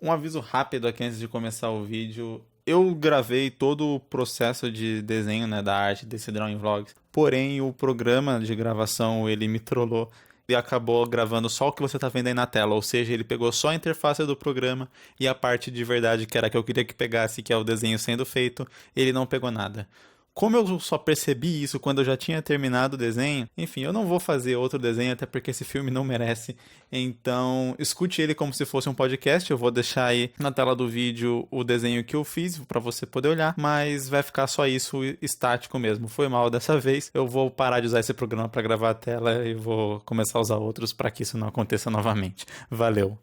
Um aviso rápido aqui antes de começar o vídeo. Eu gravei todo o processo de desenho, né, da arte desse Drawing Vlogs. Porém, o programa de gravação, ele me trollou e acabou gravando só o que você tá vendo aí na tela. Ou seja, ele pegou só a interface do programa e a parte de verdade, que era a que eu queria que pegasse, que é o desenho sendo feito, ele não pegou nada. Como eu só percebi isso quando eu já tinha terminado o desenho, enfim, eu não vou fazer outro desenho, até porque esse filme não merece. Então, escute ele como se fosse um podcast. Eu vou deixar aí na tela do vídeo o desenho que eu fiz para você poder olhar, mas vai ficar só isso estático mesmo. Foi mal dessa vez. Eu vou parar de usar esse programa para gravar a tela e vou começar a usar outros para que isso não aconteça novamente. Valeu!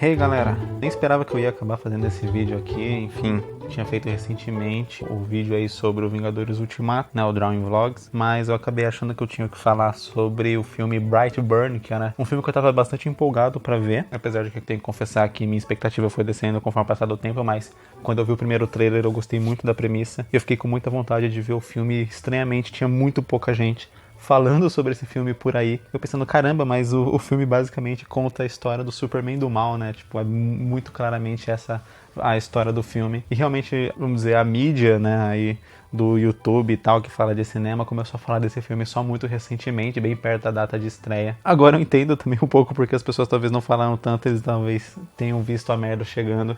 Hey galera, nem esperava que eu ia acabar fazendo esse vídeo aqui, enfim, tinha feito recentemente o vídeo aí sobre o Vingadores Ultimato, né, o Drawing Vlogs, mas eu acabei achando que eu tinha que falar sobre o filme Brightburn, que era um filme que eu tava bastante empolgado pra ver, apesar de que eu tenho que confessar que minha expectativa foi descendo conforme passado o tempo, mas quando eu vi o primeiro trailer eu gostei muito da premissa, e eu fiquei com muita vontade de ver o filme. Estranhamente tinha muito pouca gente falando sobre esse filme por aí. Eu pensando, caramba, mas o filme basicamente conta a história do Superman do mal, né? Tipo, é muito claramente essa a história do filme. E realmente, vamos dizer, a mídia, né, aí do YouTube e tal, que fala de cinema, começou a falar desse filme só muito recentemente, bem perto da data de estreia. Agora eu entendo também um pouco porque as pessoas talvez não falaram tanto, eles talvez tenham visto a merda chegando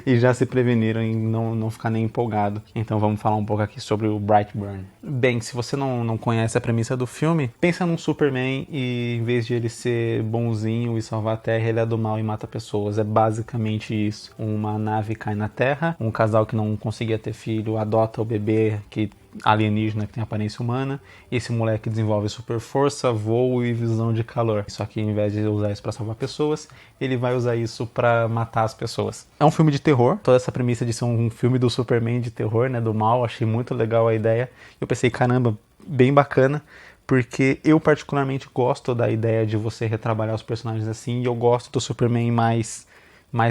e já se preveniram em não ficar nem empolgado. Então vamos falar um pouco aqui sobre o Brightburn. Bem, se você não conhece a premissa do filme, pensa num Superman e em vez de ele ser bonzinho e salvar a Terra, ele é do mal e mata pessoas. É basicamente isso. Uma nave cai na Terra, um casal que não conseguia ter filho adota o bebê alienígena que tem aparência humana, e esse moleque desenvolve super força, voo e visão de calor. Só que ao invés de usar isso pra salvar pessoas, ele vai usar isso pra matar as pessoas. É um filme de terror, toda essa premissa de ser um filme do Superman de terror, né, do mal, achei muito legal a ideia. Eu pensei, caramba, bem bacana, porque eu particularmente gosto da ideia de você retrabalhar os personagens assim, e eu gosto do Superman mais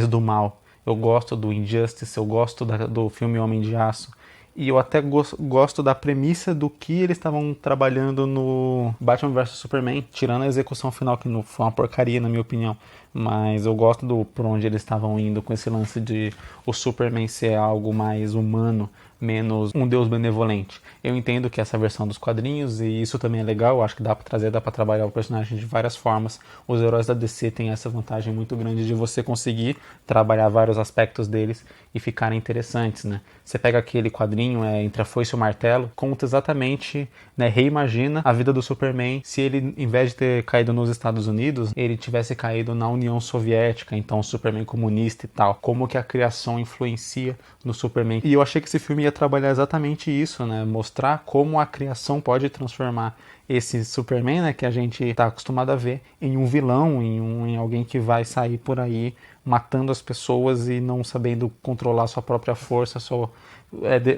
do mal. Eu gosto do Injustice, eu gosto do filme Homem de Aço. E eu até gosto da premissa do que eles estavam trabalhando no Batman vs Superman, tirando a execução final, que não foi uma porcaria na minha opinião. Mas eu gosto por onde eles estavam indo com esse lance de o Superman ser algo mais humano, menos um deus benevolente. Eu entendo que essa versão dos quadrinhos, e isso também é legal, eu acho que dá pra trabalhar o personagem de várias formas. Os heróis da DC têm essa vantagem muito grande de você conseguir trabalhar vários aspectos deles e ficarem interessantes, né? Você pega aquele quadrinho, Entre a Foice e o Martelo, conta exatamente, né, reimagina a vida do Superman se ele, em vez de ter caído nos Estados Unidos, ele tivesse caído na União Soviética, então o Superman comunista e tal. Como que a criação influencia no Superman. E eu achei que esse filme ia trabalhar exatamente isso, né? Mostrar como a criação pode transformar esse Superman, né, que a gente está acostumado a ver, em um vilão, em alguém que vai sair por aí matando as pessoas e não sabendo controlar sua própria força,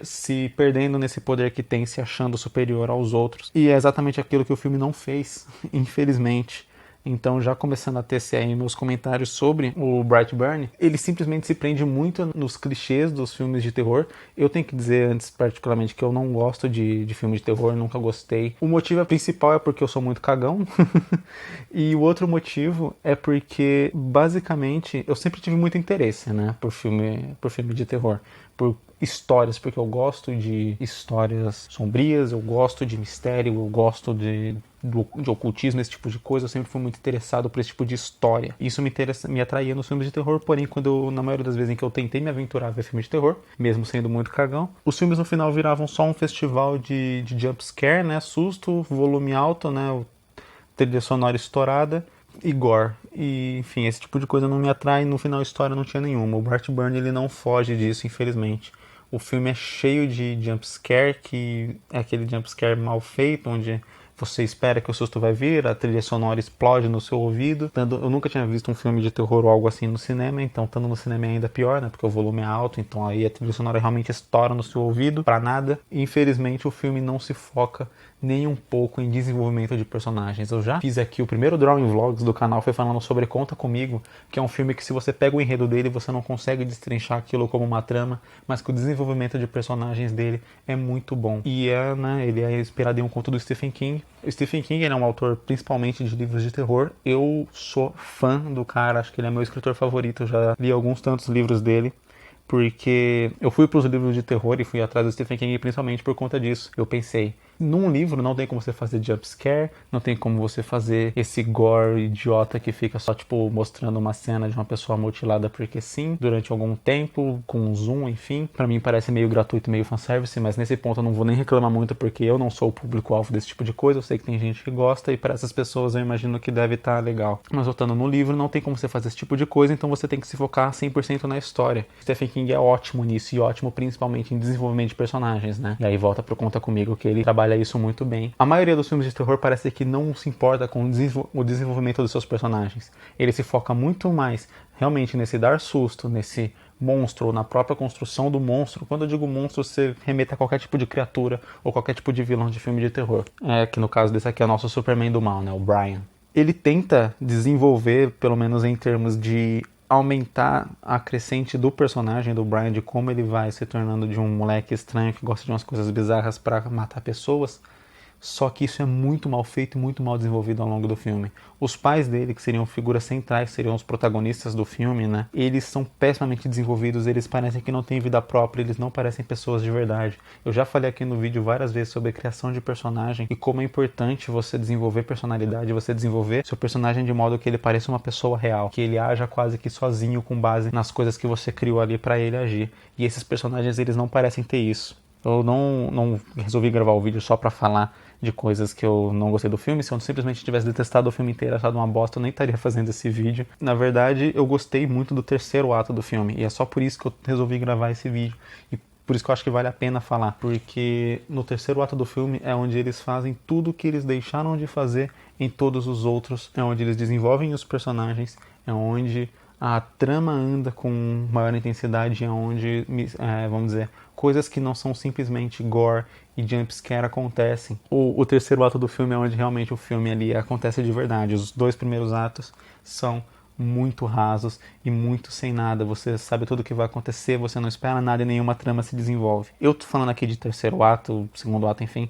se perdendo nesse poder que tem, se achando superior aos outros. E é exatamente aquilo que o filme não fez, infelizmente. Então, já começando a tecer aí meus comentários sobre o Brightburn, ele simplesmente se prende muito nos clichês dos filmes de terror. Eu tenho que dizer antes, particularmente, que eu não gosto de filme de terror, nunca gostei. O motivo principal é porque eu sou muito cagão. E o outro motivo é porque, basicamente, eu sempre tive muito interesse, né, por filme de terror. Por histórias, porque eu gosto de histórias sombrias, eu gosto de mistério, eu gosto de ocultismo, esse tipo de coisa. Eu sempre fui muito interessado por esse tipo de história. Isso me atraía nos filmes de terror, porém, na maioria das vezes em que eu tentei me aventurar a ver filme de terror, mesmo sendo muito cagão, os filmes no final viravam só um festival de jumpscare, né, susto, volume alto, né, trilha sonora estourada e gore. E, enfim, esse tipo de coisa não me atrai. No final a história não tinha nenhuma. O Brightburn, ele não foge disso, infelizmente. O filme é cheio de jumpscare, que é aquele jumpscare mal feito, onde você espera que o susto vai vir, a trilha sonora explode no seu ouvido. Eu nunca tinha visto um filme de terror ou algo assim no cinema, então estando no cinema é ainda pior, né? Porque o volume é alto, então aí a trilha sonora realmente estoura no seu ouvido, pra nada. E, infelizmente, o filme não se foca nem um pouco em desenvolvimento de personagens. Eu já fiz aqui o primeiro Drawing Vlogs do canal, foi falando sobre Conta Comigo, que é um filme que se você pega o enredo dele, você não consegue destrinchar aquilo como uma trama, mas que o desenvolvimento de personagens dele é muito bom. E ele é inspirado em um conto do Stephen King. O Stephen King, ele é um autor principalmente de livros de terror. Eu sou fã do cara, acho que ele é meu escritor favorito, eu já li alguns tantos livros dele. Porque eu fui para os livros de terror e fui atrás do Stephen King principalmente por conta disso. Eu pensei, num livro não tem como você fazer jumpscare, não tem como você fazer esse gore idiota que fica só tipo mostrando uma cena de uma pessoa mutilada porque sim, durante algum tempo, com um zoom, enfim. Pra mim parece meio gratuito, meio fanservice, mas nesse ponto eu não vou nem reclamar muito porque eu não sou o público-alvo desse tipo de coisa. Eu sei que tem gente que gosta e para essas pessoas eu imagino que deve estar legal. Mas voltando no livro, não tem como você fazer esse tipo de coisa, então você tem que se focar 100% na história. Stephen King é ótimo nisso e ótimo principalmente em desenvolvimento de personagens, né? E aí volta pro Conta Comigo que ele trabalha isso muito bem. A maioria dos filmes de terror parece que não se importa com o desenvolvimento dos seus personagens. Ele se foca muito mais realmente nesse dar susto, nesse monstro, ou na própria construção do monstro. Quando eu digo monstro, você remete a qualquer tipo de criatura ou qualquer tipo de vilão de filme de terror. Que no caso desse aqui é o nosso Superman do mal, né? O Brian. Ele tenta desenvolver, pelo menos em termos de aumentar a crescente do personagem do Brian, de como ele vai se tornando de um moleque estranho que gosta de umas coisas bizarras para matar pessoas. Só que isso é muito mal feito e muito mal desenvolvido ao longo do filme. Os pais dele, que seriam figuras centrais, seriam os protagonistas do filme, né? Eles são pessimamente desenvolvidos, eles parecem que não têm vida própria, eles não parecem pessoas de verdade. Eu já falei aqui no vídeo várias vezes sobre a criação de personagem e como é importante você desenvolver personalidade, você desenvolver seu personagem de modo que ele pareça uma pessoa real, que ele haja quase que sozinho com base nas coisas que você criou ali para ele agir. E esses personagens, eles não parecem ter isso. Eu não resolvi gravar o vídeo só pra falar de coisas que eu não gostei do filme. Se eu simplesmente tivesse detestado o filme inteiro, achado uma bosta, eu nem estaria fazendo esse vídeo. Na verdade, eu gostei muito do terceiro ato do filme. E é só por isso que eu resolvi gravar esse vídeo. E por isso que eu acho que vale a pena falar. Porque no terceiro ato do filme é onde eles fazem tudo o que eles deixaram de fazer em todos os outros. É onde eles desenvolvem os personagens. É onde a trama anda com maior intensidade, é onde, vamos dizer, coisas que não são simplesmente gore e jumpscare acontecem. O terceiro ato do filme é onde realmente o filme ali acontece de verdade. Os dois primeiros atos são muito rasos e muito sem nada. Você sabe tudo o que vai acontecer, você não espera nada e nenhuma trama se desenvolve. Eu tô falando aqui de terceiro ato, segundo ato, enfim.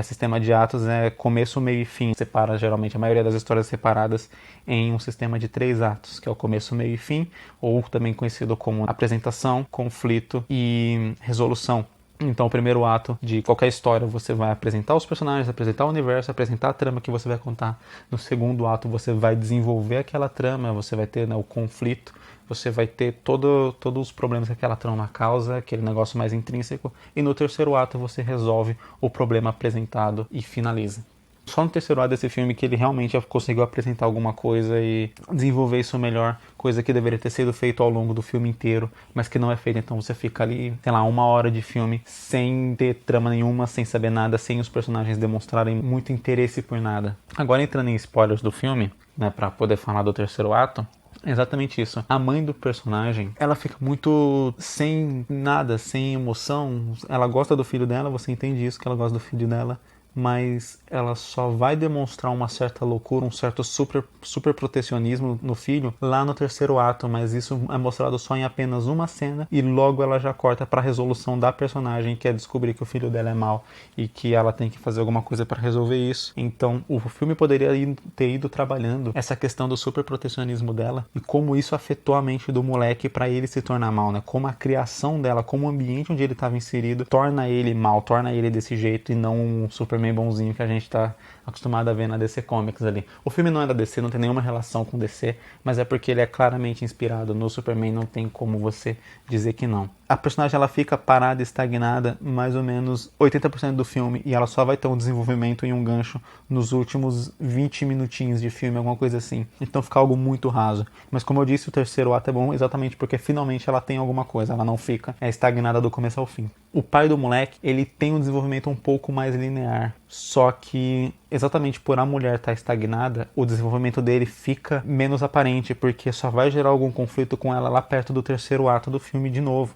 Sistema de atos é começo, meio e fim. Separa geralmente a maioria das histórias separadas em um sistema de 3 atos, que é o começo, meio e fim, ou também conhecido como apresentação, conflito e resolução. Então, o primeiro ato de qualquer história, você vai apresentar os personagens, apresentar o universo, apresentar a trama que você vai contar. No segundo ato, você vai desenvolver aquela trama, você vai ter, né, o conflito, você vai ter todos os problemas que aquela trama causa, aquele negócio mais intrínseco. E no terceiro ato, você resolve o problema apresentado e finaliza. Só no terceiro ato desse filme que ele realmente conseguiu apresentar alguma coisa e desenvolver isso melhor, coisa que deveria ter sido feito ao longo do filme inteiro, mas que não é feito. Então você fica ali, sei lá, 1 hora de filme sem ter trama nenhuma, sem saber nada, sem os personagens demonstrarem muito interesse por nada. Agora entrando em spoilers do filme, né, pra poder falar do terceiro ato, é exatamente isso. A mãe do personagem, ela fica muito sem nada, sem emoção. Ela gosta do filho dela, você entende isso, que ela gosta do filho dela, mas ela só vai demonstrar uma certa loucura, um certo super protecionismo no filho lá no terceiro ato, mas isso é mostrado só em apenas uma cena e logo ela já corta para a resolução da personagem, que é descobrir que o filho dela é mau e que ela tem que fazer alguma coisa para resolver isso. Então o filme poderia ter ido trabalhando essa questão do super protecionismo dela e como isso afetou a mente do moleque para ele se tornar mal, né? Como a criação dela, como o ambiente onde ele estava inserido torna ele mal, torna ele desse jeito e não um Superman bonzinho que a gente tá acostumado a ver na DC Comics ali. O filme não é da DC, não tem nenhuma relação com DC, mas é porque ele é claramente inspirado no Superman, não tem como você dizer que não. A personagem ela fica parada, estagnada, mais ou menos 80% do filme, e ela só vai ter um desenvolvimento e um gancho nos últimos 20 minutinhos de filme, alguma coisa assim. Então fica algo muito raso. Mas como eu disse, o terceiro ato é bom exatamente porque finalmente ela tem alguma coisa, ela não fica estagnada do começo ao fim. O pai do moleque, ele tem um desenvolvimento um pouco mais linear, só que exatamente por a mulher estar estagnada, o desenvolvimento dele fica menos aparente, porque só vai gerar algum conflito com ela lá perto do terceiro ato do filme de novo.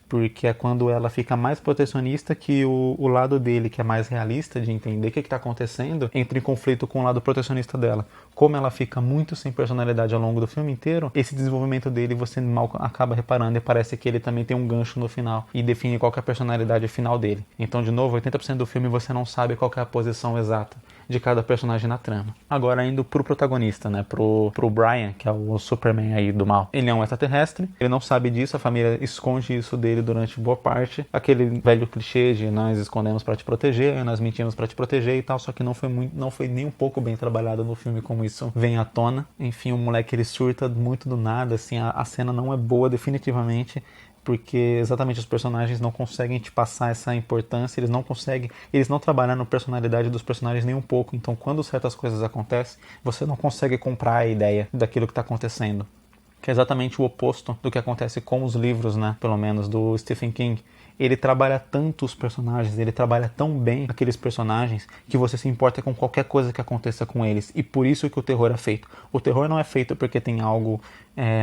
porque é quando ela fica mais protecionista que o lado dele, que é mais realista de entender o que está acontecendo, entra em conflito com o lado protecionista dela. Como ela fica muito sem personalidade ao longo do filme inteiro, esse desenvolvimento dele você mal acaba reparando e parece que ele também tem um gancho no final e define qual que é a personalidade final dele. Então, de novo, 80% do filme você não sabe qual que é a posição exata de cada personagem na trama. Agora, indo pro protagonista, né, pro Brian, que é o Superman aí do mal. Ele é um extraterrestre, ele não sabe disso, a família esconde isso dele durante boa parte. Aquele velho clichê de nós escondemos pra te proteger, nós mentimos pra te proteger e tal, só que não foi nem um pouco bem trabalhado no filme como isso vem à tona. Enfim, o moleque ele surta muito do nada, assim, a cena não é boa definitivamente, porque exatamente os personagens não conseguem te passar essa importância, eles não trabalham na personalidade dos personagens nem um pouco, então quando certas coisas acontecem, você não consegue comprar a ideia daquilo que está acontecendo, que é exatamente o oposto do que acontece com os livros, né, pelo menos do Stephen King. Ele trabalha tanto os personagens, ele trabalha tão bem aqueles personagens que você se importa com qualquer coisa que aconteça com eles, e por isso que o terror é feito. O terror não é feito porque tem algo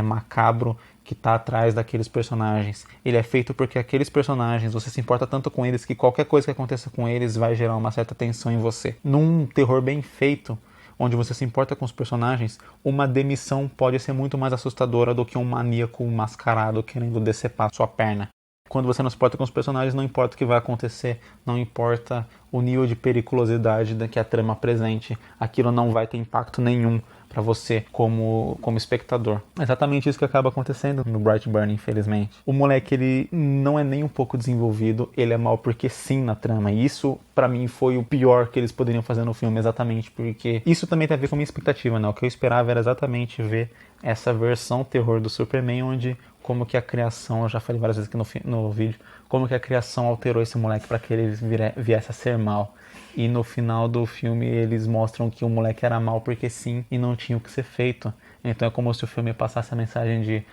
macabro que está atrás daqueles personagens. Ele é feito porque aqueles personagens, você se importa tanto com eles que qualquer coisa que aconteça com eles vai gerar uma certa tensão em você. Num terror bem feito, onde você se importa com os personagens, uma demissão pode ser muito mais assustadora do que um maníaco mascarado querendo decepar sua perna. Quando você não se importa com os personagens, não importa o que vai acontecer, não importa o nível de periculosidade que a trama apresente, aquilo não vai ter impacto nenhum para você como espectador. É exatamente isso que acaba acontecendo no Brightburn, infelizmente. O moleque, ele não é nem um pouco desenvolvido, ele é mal porque sim na trama, e isso para mim foi o pior que eles poderiam fazer no filme, exatamente porque isso também tem a ver com a minha expectativa, né? O que eu esperava era exatamente ver essa versão terror do Superman, onde como que a criação, eu já falei várias vezes aqui no vídeo, como que a criação alterou esse moleque para que ele viesse a ser mal. E no final do filme eles mostram que o moleque era mal porque sim e não tinha o que ser feito. Então é como se o filme passasse a mensagem de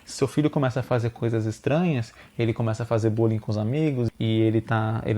se seu filho começa a fazer coisas estranhas, ele começa a fazer bullying com os amigos e ele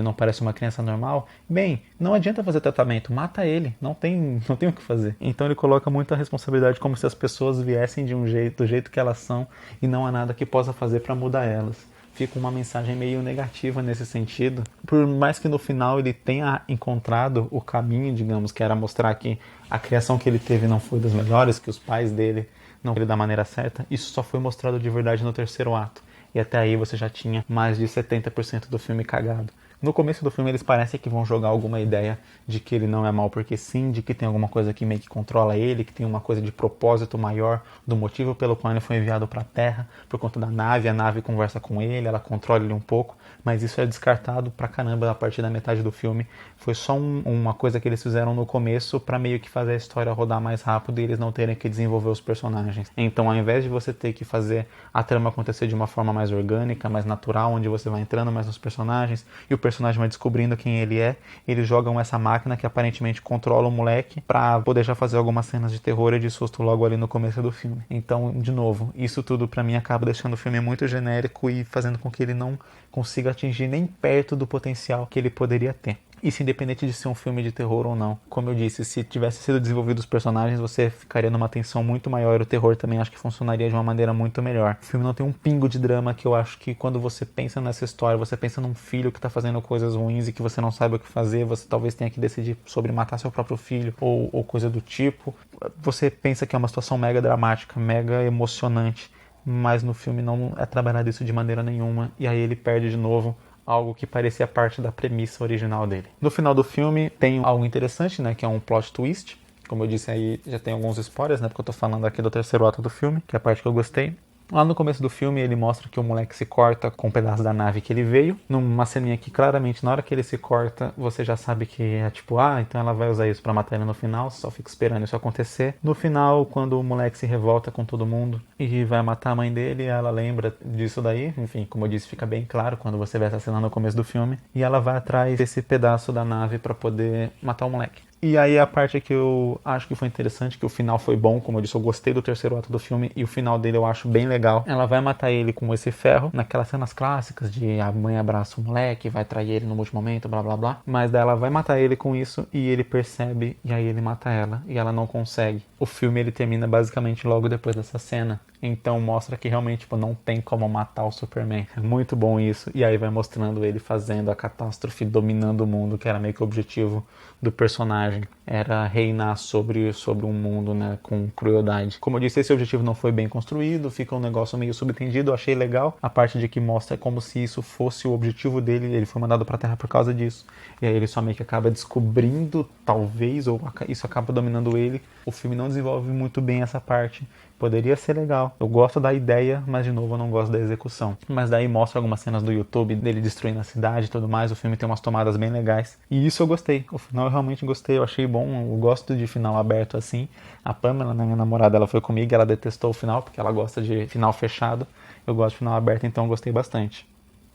não parece uma criança normal, bem, não adianta fazer tratamento, mata ele, não tem o que fazer. Então ele coloca muita responsabilidade como se as pessoas viessem do jeito que elas são e não há nada que possa fazer para mudar elas. Fica uma mensagem meio negativa nesse sentido. Por mais que no final ele tenha encontrado o caminho, digamos, que era mostrar que a criação que ele teve não foi das melhores, que os pais dele não foram da maneira certa, isso só foi mostrado de verdade no terceiro ato. E até aí você já tinha mais de 70% do filme cagado. No começo do filme eles parecem que vão jogar alguma ideia de que ele não é mal porque sim, de que tem alguma coisa que meio que controla ele, que tem uma coisa de propósito maior, do motivo pelo qual ele foi enviado para a Terra, por conta da nave, a nave conversa com ele, ela controla ele um pouco, mas isso é descartado pra caramba a partir da metade do filme. Foi só uma coisa que eles fizeram no começo para meio que fazer a história rodar mais rápido e eles não terem que desenvolver os personagens. Então ao invés de você ter que fazer a trama acontecer de uma forma mais orgânica, mais natural, onde você vai entrando mais nos personagens e o personagem vai descobrindo quem ele é, eles jogam essa máquina que aparentemente controla o moleque pra poder já fazer algumas cenas de terror e de susto logo ali no começo do filme. Então, de novo, isso tudo pra mim acaba deixando o filme muito genérico e fazendo com que ele não consiga atingir nem perto do potencial que ele poderia ter. Isso independente de ser um filme de terror ou não. Como eu disse, se tivesse sido desenvolvido os personagens, você ficaria numa tensão muito maior. O terror também acho que funcionaria de uma maneira muito melhor. O filme não tem um pingo de drama, que eu acho que quando você pensa nessa história, você pensa num filho que tá fazendo coisas ruins e que você não sabe o que fazer, você talvez tenha que decidir sobre matar seu próprio filho ou coisa do tipo. Você pensa que é uma situação mega dramática, mega emocionante, mas no filme não é trabalhado isso de maneira nenhuma, e aí ele perde de novo algo que parecia parte da premissa original dele. No final do filme tem algo interessante, né, que é um plot twist. Como eu disse aí, já tem alguns spoilers, né, porque eu tô falando aqui do terceiro ato do filme, que é a parte que eu gostei. Lá no começo do filme ele mostra que o moleque se corta com um pedaço da nave que ele veio, numa ceninha que claramente na hora que ele se corta você já sabe que é tipo, então ela vai usar isso pra matar ele no final, só fica esperando isso acontecer. No final, quando o moleque se revolta com todo mundo e vai matar a mãe dele, ela lembra disso daí, enfim, como eu disse, fica bem claro quando você vê essa cena no começo do filme, e ela vai atrás desse pedaço da nave pra poder matar o moleque. E aí a parte que eu acho que foi interessante, que o final foi bom, como eu disse, eu gostei do terceiro ato do filme e o final dele eu acho bem legal. Ela vai matar ele com esse ferro, naquelas cenas clássicas de a mãe abraça o moleque, vai trair ele no último momento, blá blá blá. Mas daí ela vai matar ele com isso e ele percebe e aí ele mata ela e ela não consegue. o filme ele termina basicamente logo depois dessa cena. Então mostra que realmente tipo, não tem como matar o Superman. É muito bom isso. E aí vai mostrando ele fazendo a catástrofe, dominando o mundo, que era meio que o objetivo do personagem. Era reinar sobre um mundo, né, com crueldade. Como eu disse, esse objetivo não foi bem construído, fica um negócio meio subentendido. Eu achei legal a parte de que mostra como se isso fosse o objetivo dele. Ele foi mandado pra Terra por causa disso. E aí ele só meio que acaba descobrindo, talvez, ou isso acaba dominando ele. O filme não desenvolve muito bem essa parte. Poderia ser legal. Eu gosto da ideia, mas de novo eu não gosto da execução. Mas daí mostra algumas cenas do YouTube dele destruindo a cidade e tudo mais. O filme tem umas tomadas bem legais. E isso eu gostei. O final eu realmente gostei. Eu achei bom. Eu gosto de final aberto assim. A Pamela, minha namorada, ela foi comigo. Ela detestou o final porque ela gosta de final fechado. Eu gosto de final aberto, então eu gostei bastante.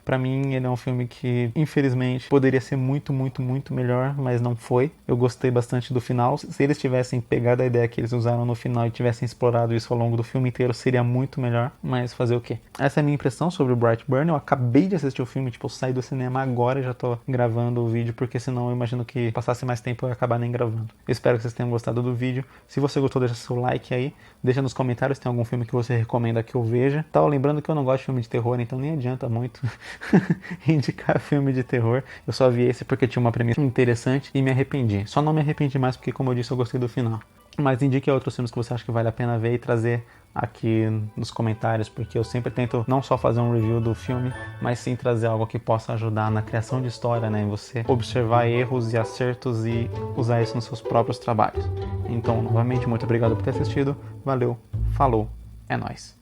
Pra mim, ele é um filme que, infelizmente, poderia ser muito, muito, muito melhor, mas não foi. Eu gostei bastante do final. Se eles tivessem pegado a ideia que eles usaram no final e tivessem explorado isso ao longo do filme inteiro, seria muito melhor. Mas fazer o quê? Essa é a minha impressão sobre o Brightburn. Eu acabei de assistir o filme, tipo, eu saí do cinema agora e já tô gravando o vídeo, porque senão eu imagino que passasse mais tempo eu ia acabar nem gravando. Eu espero que vocês tenham gostado do vídeo. Se você gostou, deixa seu like aí. Deixa nos comentários se tem algum filme que você recomenda que eu veja. Tá, lembrando que eu não gosto de filme de terror, então nem adianta muito indicar filme de terror. Eu só vi esse porque tinha uma premissa interessante e me arrependi. Só não me arrependi mais porque, como eu disse, eu gostei do final. Mas indique outros filmes que você acha que vale a pena ver e trazer aqui nos comentários, porque eu sempre tento não só fazer um review do filme, mas sim trazer algo que possa ajudar na criação de história, né? Em você observar erros e acertos e usar isso nos seus próprios trabalhos. Então, novamente, muito obrigado por ter assistido. Valeu, falou, é nóis.